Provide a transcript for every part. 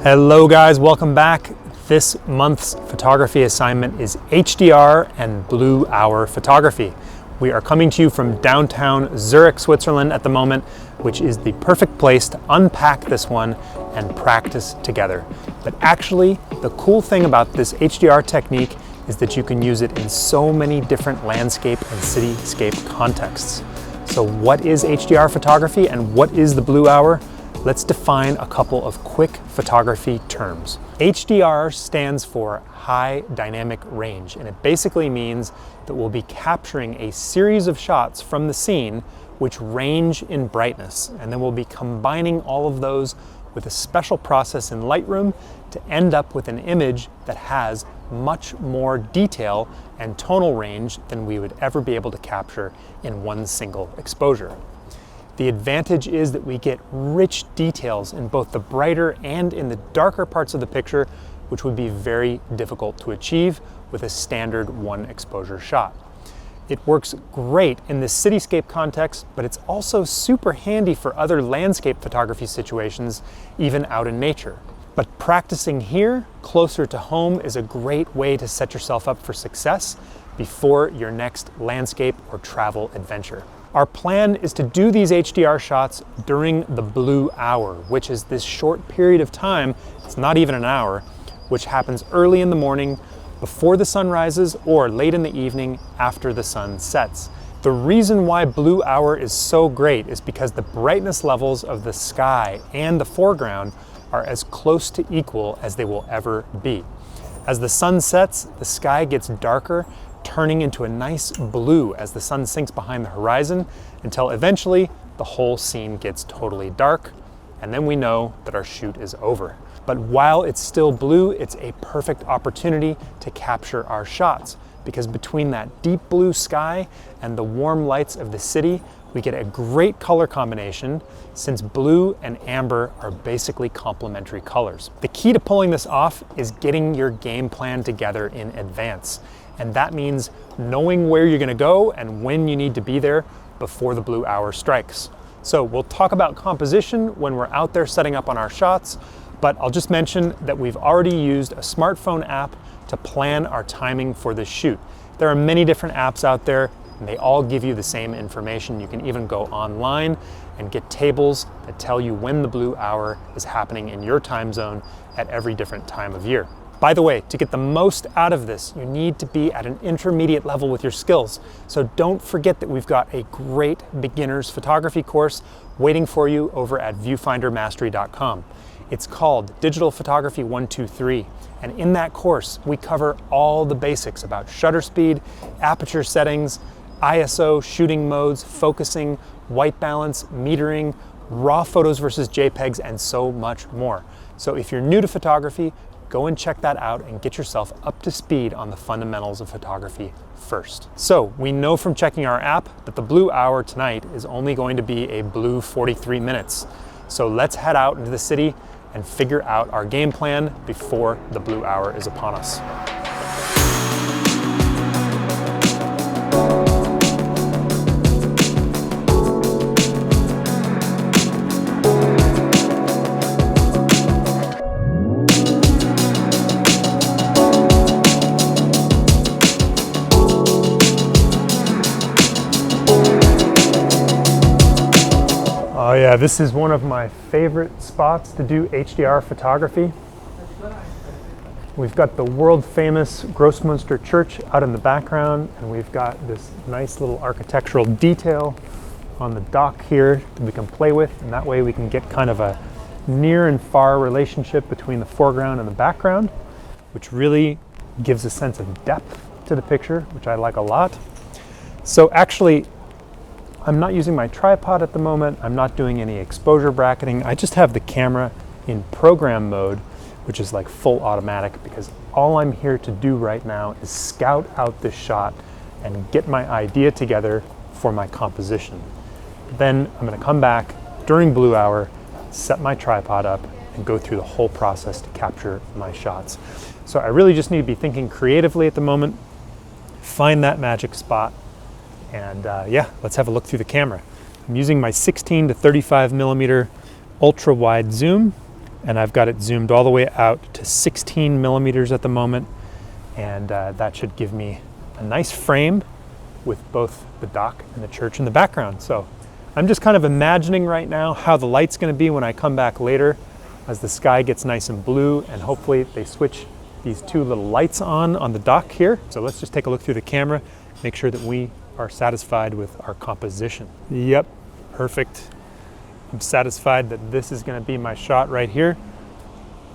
Hello guys, welcome back. This month's photography assignment is HDR and blue hour photography. We are coming to you from downtown Zurich, Switzerland at the moment, which is the perfect place to unpack this one and practice together. But actually, the cool thing about this HDR technique is that you can use it in so many different landscape and cityscape contexts. So what is HDR photography and what is the blue hour? Let's define a couple of quick photography terms. HDR stands for high dynamic range, and it basically means that we'll be capturing a series of shots from the scene which range in brightness, and then we'll be combining all of those with a special process in Lightroom to end up with an image that has much more detail and tonal range than we would ever be able to capture in one single exposure. The advantage is that we get rich details in both the brighter and in the darker parts of the picture, which would be very difficult to achieve with a standard one exposure shot. It works great in the cityscape context, but it's also super handy for other landscape photography situations, even out in nature. But practicing here, closer to home, is a great way to set yourself up for success before your next landscape or travel adventure. Our plan is to do these HDR shots during the blue hour, which is this short period of time, it's not even an hour, which happens early in the morning before the sun rises or late in the evening after the sun sets. The reason why blue hour is so great is because the brightness levels of the sky and the foreground are as close to equal as they will ever be. As the sun sets, the sky gets darker, turning into a nice blue as the sun sinks behind the horizon until eventually the whole scene gets totally dark, and then we know that our shoot is over. But while it's still blue, it's a perfect opportunity to capture our shots, because between that deep blue sky and the warm lights of the city, we get a great color combination since blue and amber are basically complementary colors. The key to pulling this off is getting your game plan together in advance. And that means knowing where you're gonna go and when you need to be there before the blue hour strikes. So we'll talk about composition when we're out there setting up on our shots, but I'll just mention that we've already used a smartphone app to plan our timing for this shoot. There are many different apps out there, and they all give you the same information. You can even go online and get tables that tell you when the blue hour is happening in your time zone at every different time of year. By the way, to get the most out of this, you need to be at an intermediate level with your skills. So don't forget that we've got a great beginner's photography course waiting for you over at viewfindermastery.com. It's called Digital Photography 123. And in that course, we cover all the basics about shutter speed, aperture settings, ISO, shooting modes, focusing, white balance, metering, raw photos versus JPEGs, and so much more. So if you're new to photography, go and check that out and get yourself up to speed on the fundamentals of photography first. So we know from checking our app that the blue hour tonight is only going to be a blue 43 minutes. So let's head out into the city and figure out our game plan before the blue hour is upon us. Oh yeah, this is one of my favorite spots to do HDR photography. We've got the world famous Grossmünster Church out in the background, and we've got this nice little architectural detail on the dock here that we can play with, and that way we can get kind of a near and far relationship between the foreground and the background, which really gives a sense of depth to the picture, which I like a lot. So actually, I'm not using my tripod at the moment. I'm not doing any exposure bracketing. I just have the camera in program mode, which is like full automatic, because all I'm here to do right now is scout out this shot and get my idea together for my composition. Then I'm gonna come back during blue hour, set my tripod up, and go through the whole process to capture my shots. So I really just need to be thinking creatively at the moment, find that magic spot, and yeah, let's have a look through the camera. I'm using my 16 to 35 millimeter ultra wide zoom, and I've got it zoomed all the way out to 16 millimeters at the moment, and that should give me a nice frame with both the dock and the church in the background. So I'm just kind of imagining right now how the light's going to be when I come back later as the sky gets nice and blue, and hopefully they switch these two little lights on the dock here. So let's just take a look through the camera, make sure that we are satisfied with our composition. Yep, perfect. I'm satisfied that this is going to be my shot right here.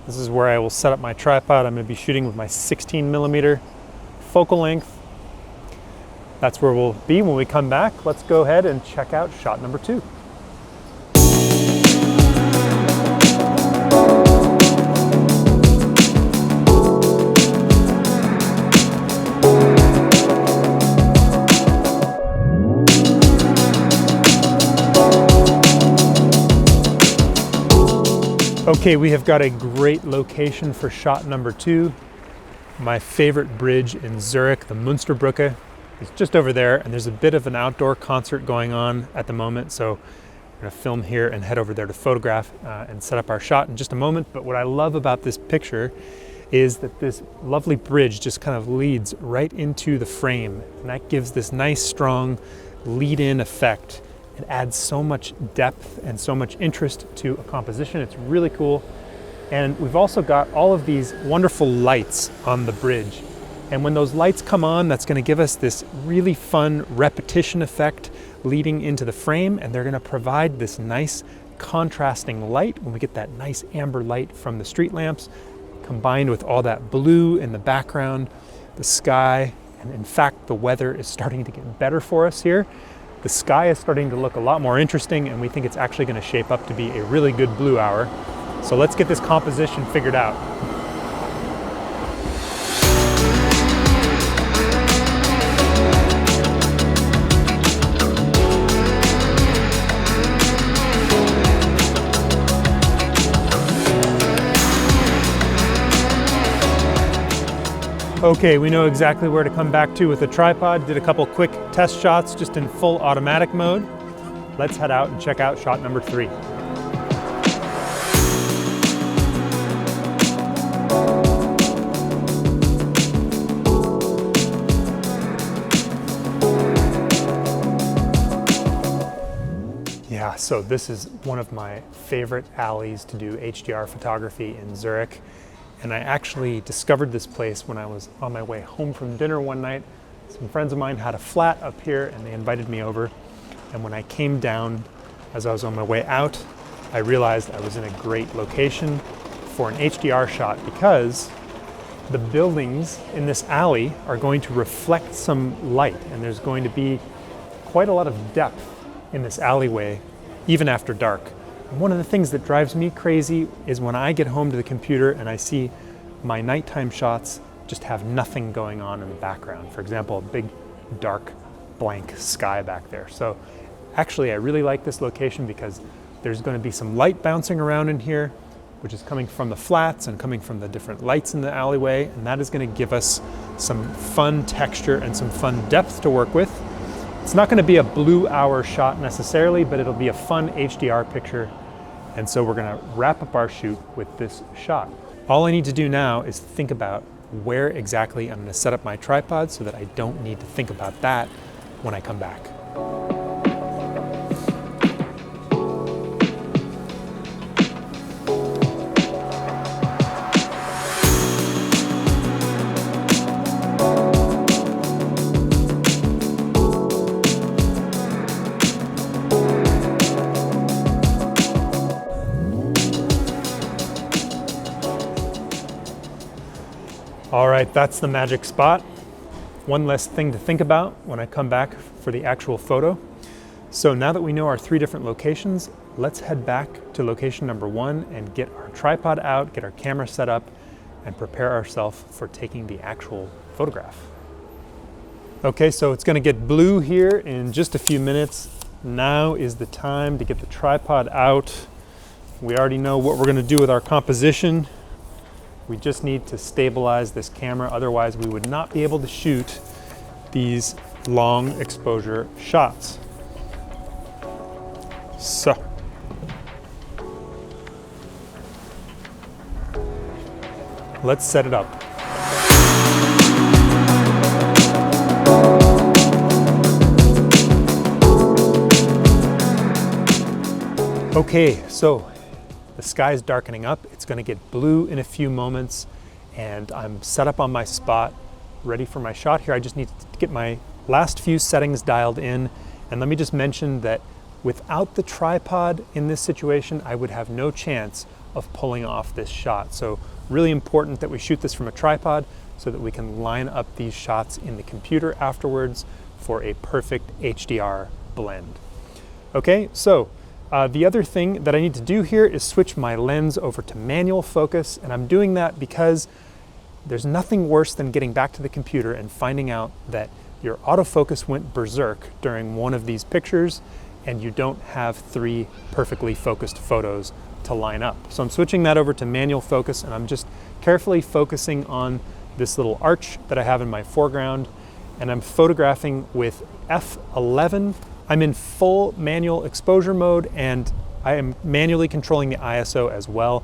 This is where I will set up my tripod. I'm going to be shooting with my 16 millimeter focal length. That's where we'll be when we come back. Let's go ahead and check out shot number 2. Okay, we have got a great location for shot number 2. My favorite bridge in Zurich, the Münsterbrücke, is just over there, and there's a bit of an outdoor concert going on at the moment, so we're going to film here and head over there to photograph and set up our shot in just a moment. But what I love about this picture is that this lovely bridge just kind of leads right into the frame, and that gives this nice strong lead-in effect. It adds so much depth and so much interest to a composition. It's really cool. And we've also got all of these wonderful lights on the bridge. And when those lights come on, that's going to give us this really fun repetition effect leading into the frame, and they're going to provide this nice contrasting light when we get that nice amber light from the street lamps, combined with all that blue in the background, the sky, and in fact, the weather is starting to get better for us here. The sky is starting to look a lot more interesting, and we think it's actually going to shape up to be a really good blue hour. So let's get this composition figured out. Okay, we know exactly where to come back to with the tripod. Did a couple quick test shots just in full automatic mode. Let's head out and check out shot number 3. Yeah, so this is one of my favorite alleys to do HDR photography in Zurich. And I actually discovered this place when I was on my way home from dinner one night. Some friends of mine had a flat up here and they invited me over. And when I came down, as I was on my way out, I realized I was in a great location for an HDR shot because the buildings in this alley are going to reflect some light, and there's going to be quite a lot of depth in this alleyway, even after dark. One of the things that drives me crazy is when I get home to the computer and I see my nighttime shots just have nothing going on in the background. For example, a big dark blank sky back there. So actually I really like this location because there's going to be some light bouncing around in here, which is coming from the flats and coming from the different lights in the alleyway, and that is going to give us some fun texture and some fun depth to work with. It's not going to be a blue hour shot necessarily, but it'll be a fun HDR picture. And so we're going to wrap up our shoot with this shot. All I need to do now is think about where exactly I'm going to set up my tripod so that I don't need to think about that when I come back. All right, that's the magic spot. One less thing to think about when I come back for the actual photo. So now that we know our 3 different locations, let's head back to location number 1 and get our tripod out, get our camera set up, and prepare ourselves for taking the actual photograph. Okay, so it's gonna get blue here in just a few minutes. Now is the time to get the tripod out. We already know what we're gonna do with our composition. We just need to stabilize this camera, otherwise we would not be able to shoot these long exposure shots. So, let's set it up. Okay, so the sky's darkening up. It's going to get blue in a few moments, and I'm set up on my spot, ready for my shot here. I just need to get my last few settings dialed in. And let me just mention that without the tripod in this situation, I would have no chance of pulling off this shot. So really important that we shoot this from a tripod so that we can line up these shots in the computer afterwards for a perfect HDR blend. Okay, so the other thing that I need to do here is switch my lens over to manual focus, and I'm doing that because there's nothing worse than getting back to the computer and finding out that your autofocus went berserk during one of these pictures and you don't have 3 perfectly focused photos to line up. So I'm switching that over to manual focus, and I'm just carefully focusing on this little arch that I have in my foreground, and I'm photographing with F11. I'm in full manual exposure mode, and I am manually controlling the ISO as well.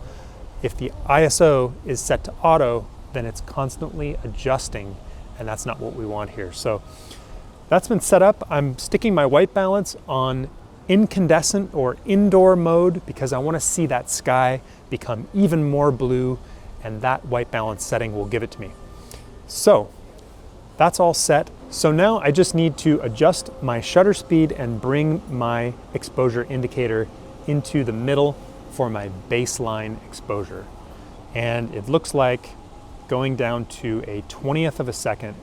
If the ISO is set to auto, then it's constantly adjusting, and that's not what we want here. So that's been set up. I'm sticking my white balance on incandescent or indoor mode because I want to see that sky become even more blue, and that white balance setting will give it to me. So that's all set. So now I just need to adjust my shutter speed and bring my exposure indicator into the middle for my baseline exposure. And it looks like going down to a 20th of a second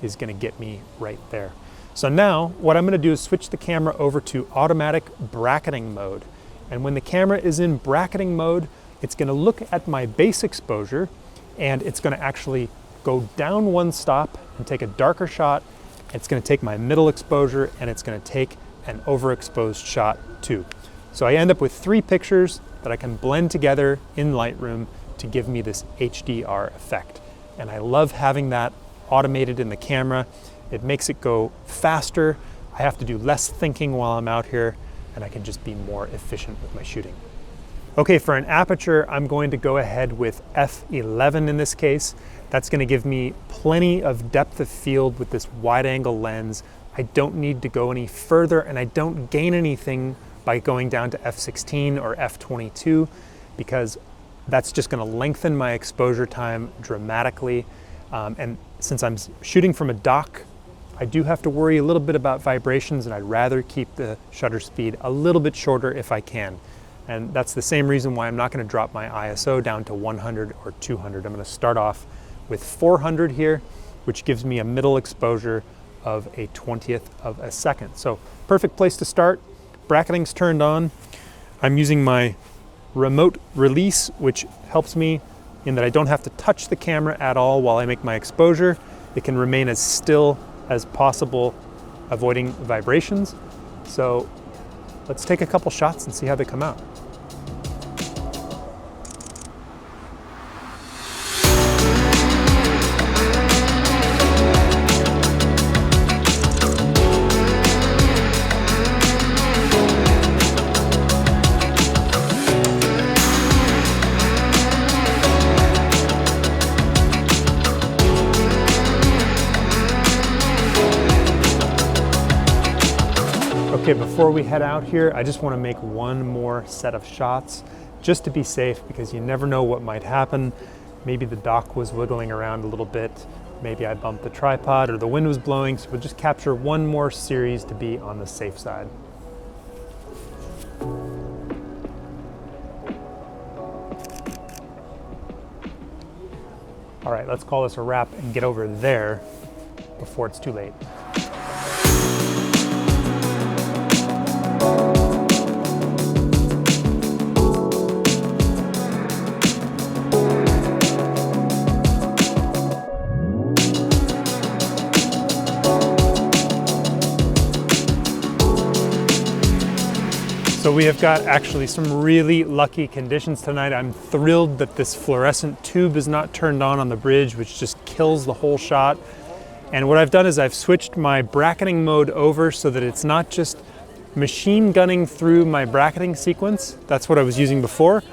is going to get me right there. So now what I'm going to do is switch the camera over to automatic bracketing mode. And when the camera is in bracketing mode, it's going to look at my base exposure, and it's going to actually go down one stop and take a darker shot. It's going to take my middle exposure, and it's going to take an overexposed shot too. So I end up with 3 pictures that I can blend together in Lightroom to give me this HDR effect. And I love having that automated in the camera. It makes it go faster. I have to do less thinking while I'm out here, and I can just be more efficient with my shooting. Okay, for an aperture, I'm going to go ahead with f11 in this case. That's going to give me plenty of depth of field with this wide angle lens. I don't need to go any further, and I don't gain anything by going down to f16 or f22 because that's just going to lengthen my exposure time dramatically. And since I'm shooting from a dock, I do have to worry a little bit about vibrations, and I'd rather keep the shutter speed a little bit shorter if I can. And that's the same reason why I'm not going to drop my ISO down to 100 or 200. I'm going to start off with 400 here, which gives me a middle exposure of a 20th of a second. So perfect place to start. Bracketing's turned on. I'm using my remote release, which helps me in that I don't have to touch the camera at all while I make my exposure. It can remain as still as possible, avoiding vibrations. So let's take a couple shots and see how they come out. Okay, before we head out here, I just want to make one more set of shots just to be safe, because you never know what might happen. Maybe the dock was wiggling around a little bit. Maybe I bumped the tripod or the wind was blowing. So we'll just capture one more series to be on the safe side. All right, let's call this a wrap and get over there before it's too late. So we have got actually some really lucky conditions tonight. I'm thrilled that this fluorescent tube is not turned on the bridge, which just kills the whole shot. And what I've done is I've switched my bracketing mode over so that it's not just machine gunning through my bracketing sequence. That's what I was using before.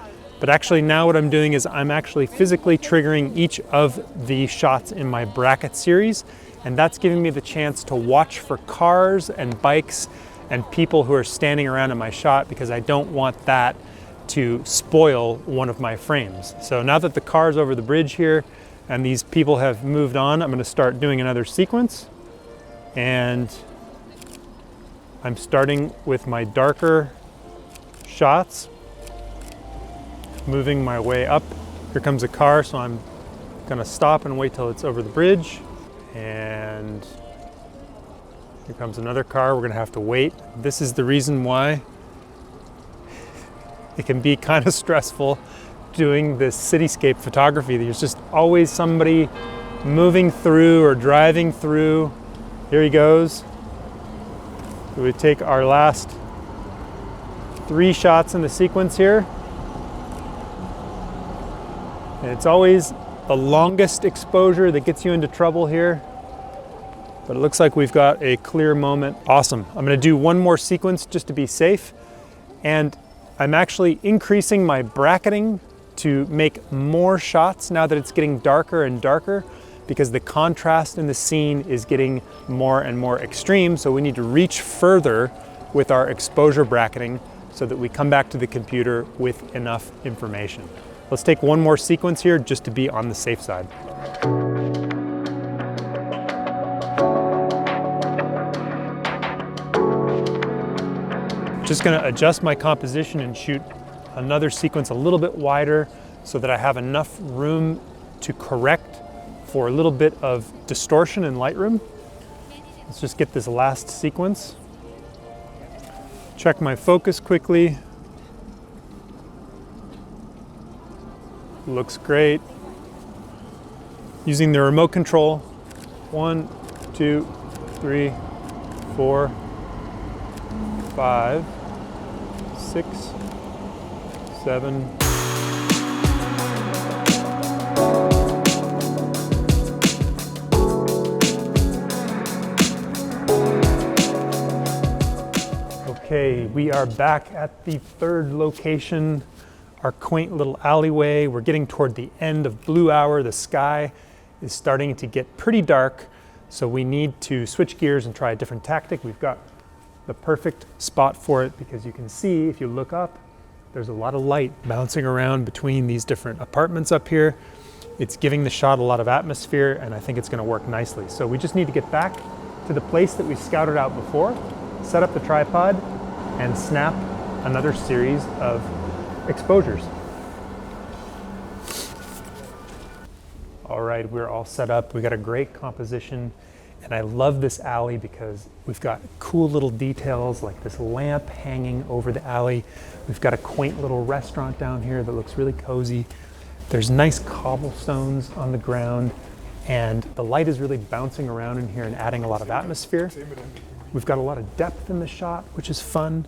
But actually now what I'm doing is I'm actually physically triggering each of the shots in my bracket series, and that's giving me the chance to watch for cars and bikes and people who are standing around in my shot, because I don't want that to spoil one of my frames. So now that the car's over the bridge here and these people have moved on, I'm going to start doing another sequence. And I'm starting with my darker shots, moving my way up. Here comes a car, so I'm gonna stop and wait till it's over the bridge. And here comes another car, we're gonna have to wait. This is the reason why it can be kind of stressful doing this cityscape photography. There's just always somebody moving through or driving through. Here he goes. We would take our last 3 shots in the sequence here. And it's always the longest exposure that gets you into trouble here. But it looks like we've got a clear moment. Awesome. I'm gonna do one more sequence just to be safe. And I'm actually increasing my bracketing to make more shots now that it's getting darker and darker, because the contrast in the scene is getting more and more extreme. So we need to reach further with our exposure bracketing so that we come back to the computer with enough information. Let's take one more sequence here just to be on the safe side. Just gonna adjust my composition and shoot another sequence a little bit wider so that I have enough room to correct for a little bit of distortion in Lightroom. Let's just get this last sequence. Check my focus quickly. Looks great. Using the remote control. 1, 2, 3, 4, 5, 6, 7. Okay, we are back at the third location, our quaint little alleyway. We're getting toward the end of blue hour. The sky is starting to get pretty dark, so we need to switch gears and try a different tactic. We've got the perfect spot for it because you can see, if you look up, there's a lot of light bouncing around between these different apartments up here. It's giving the shot a lot of atmosphere, and I think it's gonna work nicely. So we just need to get back to the place that we scouted out before, set up the tripod, and snap another series of exposures. All right, we're all set up. We got a great composition, and I love this alley because we've got cool little details like this lamp hanging over the alley. We've got a quaint little restaurant down here that looks really cozy. There's nice cobblestones on the ground, and the light is really bouncing around in here and adding a lot of atmosphere. We've got a lot of depth in the shot, which is fun.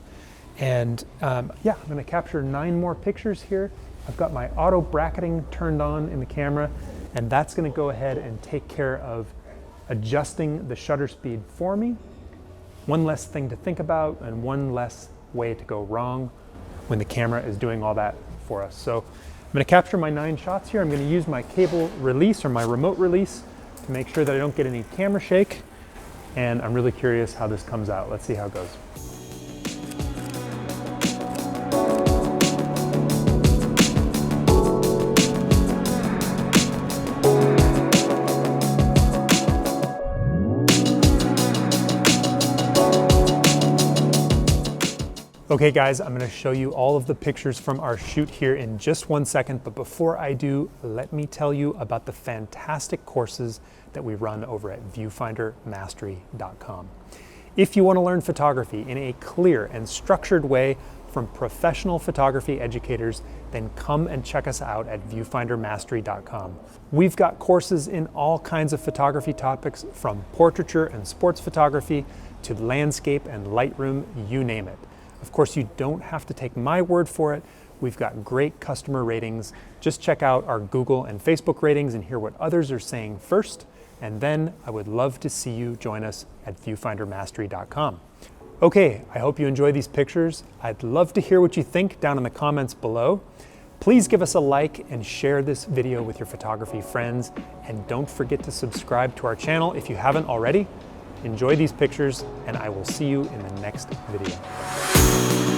And yeah, I'm gonna capture 9 more pictures here. I've got my auto bracketing turned on in the camera, and that's gonna go ahead and take care of adjusting the shutter speed for me. One less thing to think about and one less way to go wrong when the camera is doing all that for us. So I'm gonna capture my 9 shots here. I'm gonna use my cable release or my remote release to make sure that I don't get any camera shake. And I'm really curious how this comes out. Let's see how it goes. Okay guys, I'm gonna show you all of the pictures from our shoot here in just 1 second, but before I do, let me tell you about the fantastic courses that we run over at viewfindermastery.com. If you wanna learn photography in a clear and structured way from professional photography educators, then come and check us out at viewfindermastery.com. We've got courses in all kinds of photography topics, from portraiture and sports photography to landscape and Lightroom, you name it. Of course, you don't have to take my word for it. We've got great customer ratings. Just check out our Google and Facebook ratings and hear what others are saying first. And then I would love to see you join us at viewfindermastery.com. Okay, I hope you enjoy these pictures. I'd love to hear what you think down in the comments below. Please give us a like and share this video with your photography friends. And don't forget to subscribe to our channel if you haven't already. Enjoy these pictures, and I will see you in the next video.